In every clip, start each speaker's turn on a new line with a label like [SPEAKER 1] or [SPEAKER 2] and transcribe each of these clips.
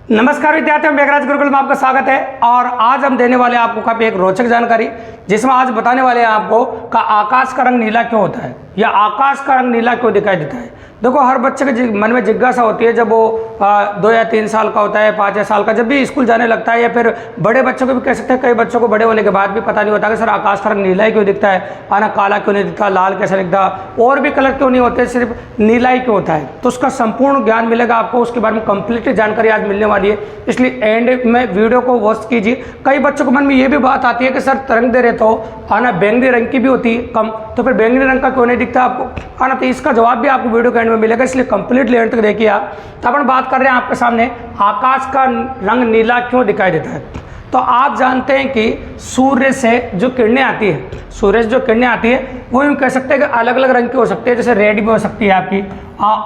[SPEAKER 1] नमस्कार विद्यार्थियों, मेघराज गुरुकुल में आपका स्वागत है। और आज हम देने वाले हैं आपको काफ़ी एक रोचक जानकारी, जिसमें आज बताने वाले हैं आपको का आकाश का रंग नीला क्यों होता है या आकाश का रंग नीला क्यों दिखाई देता है। देखो, हर बच्चे के मन में जिज्ञासा होती है जब वो 2 या 3 साल का होता है, 5 या साल का, जब भी स्कूल जाने लगता है, या फिर बड़े बच्चों को भी कह सकते हैं। कई बच्चों को बड़े होने के बाद भी पता नहीं होता कि सर आकाश का रंग नीला ही क्यों दिखता है, आना काला क्यों नहीं दिखता, लाल कैसा दिखता, और भी कलर क्यों नहीं होते, सिर्फ नीला ही क्यों होता है। तो उसका संपूर्ण ज्ञान मिलेगा आपको, उसके बारे में कंप्लीट जानकारी आज मिलने वाली है, इसलिए एंड में वीडियो को वॉच कीजिए। कई बच्चों के मन में ये भी बात आती है कि सर तरंग दे रहे तो आना बैंगनी रंग की भी होती है कम, तो फिर बैंगनी रंग का क्यों नहीं दिखता आपको आना। तो इसका जवाब भी आपको वीडियो के एंड में मिलेगा, इसलिए कंप्लीटली एंड तक देखिए आप। तो अपन बात कर रहे हैं आपके सामने आकाश का रंग नीला क्यों दिखाई देता है। तो आप जानते हैं कि सूर्य से जो किरणें आती है, सूर्य से जो किरणें आती है वो यूँ कह सकते हैं कि अलग अलग रंग की हो सकती है। जैसे रेड भी हो सकती है आपकी,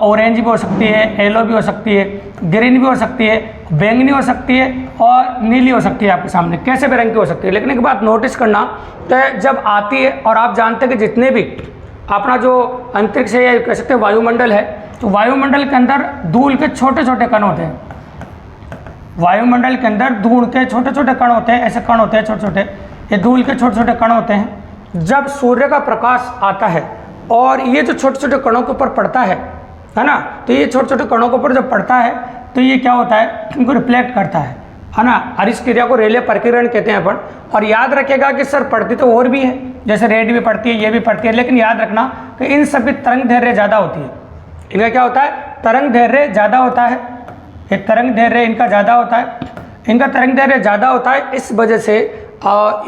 [SPEAKER 1] ऑरेंज भी हो सकती है, येलो भी हो सकती है, ग्रीन भी हो सकती है, बैंगनी हो सकती है और नीली हो सकती है। आपके सामने कैसे भी रंग की हो सकती है। लेकिन एक बात नोटिस करना, तो जब आती है, और आप जानते हैं कि जितने भी अपना जो अंतरिक्ष है या कह सकते हैं वायुमंडल है, तो वायुमंडल के अंदर धूल के छोटे छोटे कण होते हैं। वायुमंडल के अंदर धूल के छोटे छोटे कण होते हैं, ऐसे कण होते हैं छोटे छोटे, ये धूल के छोटे छोटे कण होते हैं। जब सूर्य का प्रकाश आता है और ये जो छोटे छोटे कणों के ऊपर पड़ता है ना, तो ये छोटे छोटे कणों के ऊपर जब पड़ता है तो ये क्या होता है, इनको रिफ्लेक्ट करता है ना। और इस क्रिया को रेले प्रकीर्णन कहते हैं अपन। और याद रखिएगा कि सर पड़ती तो और भी है, जैसे रेड भी पड़ती है, ये भी पड़ती है, लेकिन याद रखना कि इन सभी तरंग दैर्घ्य ज़्यादा होती है। इनका क्या होता है, तरंग दैर्घ्य ज़्यादा होता है। ये तरंग दैर्घ्य इनका ज़्यादा होता है, इनका तरंग दैर्घ्य ज़्यादा होता है। इस वजह से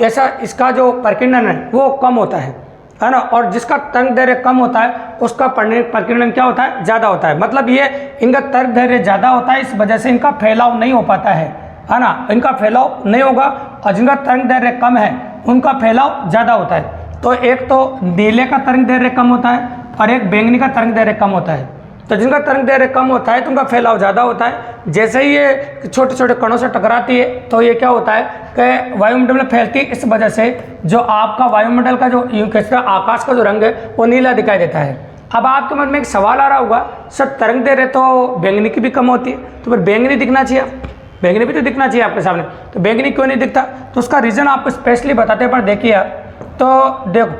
[SPEAKER 1] ऐसा इसका जो प्रकीर्णन है वो कम होता है ना। और जिसका तरंग दैर्घ्य कम होता है उसका प्रकीर्णन क्या होता है, ज़्यादा होता है। मतलब ये इनका तरंग दैर्घ्य ज़्यादा होता है, इस वजह से इनका फैलाव नहीं हो पाता है ना। इनका फैलाव नहीं होगा, और जिनका तरंग दैर्घ्य कम है उनका फैलाव ज़्यादा होता है। तो एक तो नीले का तरंग दैर्घ्य कम होता है और एक बैंगनी का तरंग दैर्घ्य कम होता है। तो जिनका तरंग दैर्घ्य कम होता है तो उनका फैलाव ज़्यादा होता है। जैसे ही ये छोटे छोटे कणों से टकराती है तो ये क्या होता है कि वायुमंडल में फैलती है। इस वजह से जो आपका वायुमंडल का जो यूँ कहते हैं आकाश का जो रंग है वो नीला दिखाई देता है। अब आपके मन में एक सवाल आ रहा होगा, सर तरंग दैर्घ्य तो बैंगनी की भी कम होती है, तो फिर बैंगनी दिखना चाहिए, बैंगनी भी तो दिखना चाहिए आपके सामने, तो बैंगनी क्यों नहीं दिखता। तो उसका रीज़न आपको स्पेशली बताते हैं, पर देखिए आप तो देखो,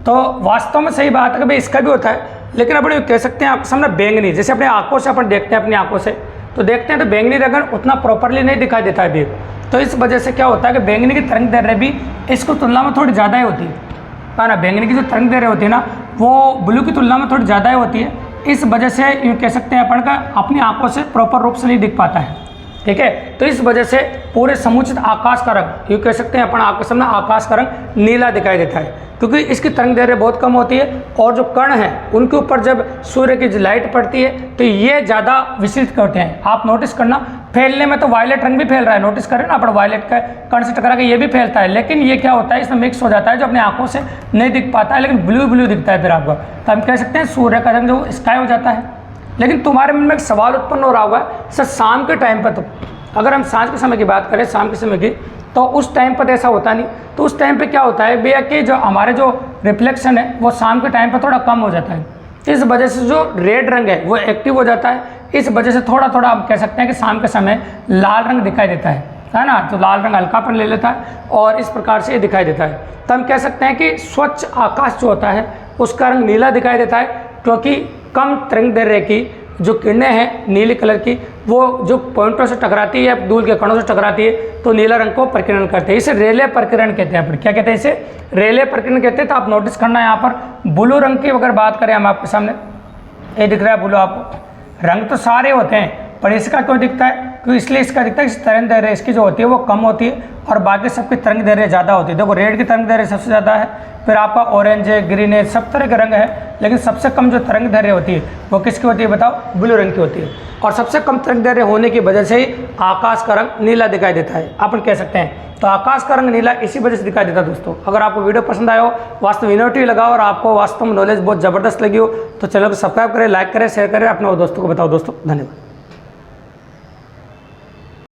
[SPEAKER 1] तो वास्तव में सही बात है कि भाई इसका भी होता है, लेकिन अपन कह सकते हैं आपके सामने बैंगनी, जैसे अपने आंखों से अपन देखते हैं, अपनी आंखों से तो देखते हैं, तो बैंगनी रंग उतना प्रॉपरली नहीं दिखाई देता है भी। तो इस वजह से क्या होता है कि बैंगनी की तरंग दैर्घ्य भी इसको तुलना में थोड़ी ज़्यादा ही होती है ना। बैंगनी की जो तरंग दैर्घ्य होती है ना वो ब्लू की तुलना में थोड़ी ज़्यादा ही होती है। इस वजह से यूँ कह सकते हैं अपन का अपनी आंखों से प्रॉपर रूप से नहीं दिख पाता है, ठीक है। तो इस वजह से पूरे समुचित आकाश का रंग यूँ कह सकते हैं अपन आपके सामने आकाश का रंग नीला दिखाई देता है, क्योंकि इसकी तरंग दैर्घ्य बहुत कम होती है। और जो कण हैं उनके ऊपर जब सूर्य की लाइट पड़ती है तो ये ज़्यादा विचलित करते हैं। आप नोटिस करना, फैलने में तो वायलेट रंग भी फैल रहा है, नोटिस करें ना अपन, वायलेट का कण से टकरा के ये भी फैलता है, लेकिन ये क्या होता है इसमें मिक्स हो जाता है, जो अपने आंखों से नहीं दिख पाता है, लेकिन ब्लू ब्लू दिखता है फिर आपको। तो हम कह सकते हैं सूर्य का रंग जो स्काई हो जाता है। लेकिन तुम्हारे मन में एक सवाल उत्पन्न हो रहा होगा, सर शाम के टाइम पर, तो अगर हम सांझ के समय की बात करें, शाम के समय की, तो उस टाइम पर ऐसा होता नहीं। तो उस टाइम पे क्या होता है भैया कि जो हमारे जो रिफ्लेक्शन है वो शाम के टाइम पर थोड़ा कम हो जाता है। इस वजह से जो रेड रंग है वो एक्टिव हो जाता है। इस वजह से थोड़ा थोड़ा आप कह सकते हैं कि शाम के समय लाल रंग दिखाई देता है ना। तो लाल रंग हल्कापन ले लेता है और इस प्रकार से ये दिखाई देता है। तो हम कह सकते हैं कि स्वच्छ आकाश जो होता है उसका रंग नीला दिखाई देता है, क्योंकि कम तरंग दैर्घ्य की जो किरणें हैं नीले कलर की, वो जो पॉइंटों से टकराती है या धूल के कणों से टकराती है तो नीला रंग को प्रकीर्णन करते हैं। इसे रेले प्रकीर्णन कहते हैं। अपन क्या कहते हैं, इसे रेले प्रकीर्णन कहते हैं। तो आप नोटिस करना यहाँ पर ब्लू रंग की अगर बात करें हम आपके सामने, ये दिख रहा है ब्लू आपको, रंग तो सारे होते हैं पर इसका क्यों दिखता है, क्योंकि इसलिए इसका दिखता है कि तरंग दैर्घ्य इसकी जो होती है वो कम होती है और बाकी सबकी तरंग दैर्घ्य ज़्यादा होती है। देखो रेड की तरंग दैर्घ्य सबसे ज़्यादा है, फिर आपका ऑरेंज है, ग्रीन है, सब तरह के रंग है, लेकिन सबसे कम जो तरंग दैर्घ्य होती है वो किसकी होती है बताओ, ब्लू रंग की होती है। और सबसे कम तरंग दैर्घ्य होने की वजह से ही आकाश का रंग नीला दिखाई देता है, अपन कह सकते हैं। तो आकाश का रंग नीला इसी वजह से दिखाई देता है। दोस्तों अगर आपको वीडियो पसंद आया हो, वास्तव इनोवेटिव लगा और आपको वास्तव में नॉलेज बहुत ज़बरदस्त लगी हो, तो चैनल को सब्सक्राइब करें, लाइक करें, शेयर करें, अपने दोस्तों को बताओ। दोस्तों धन्यवाद।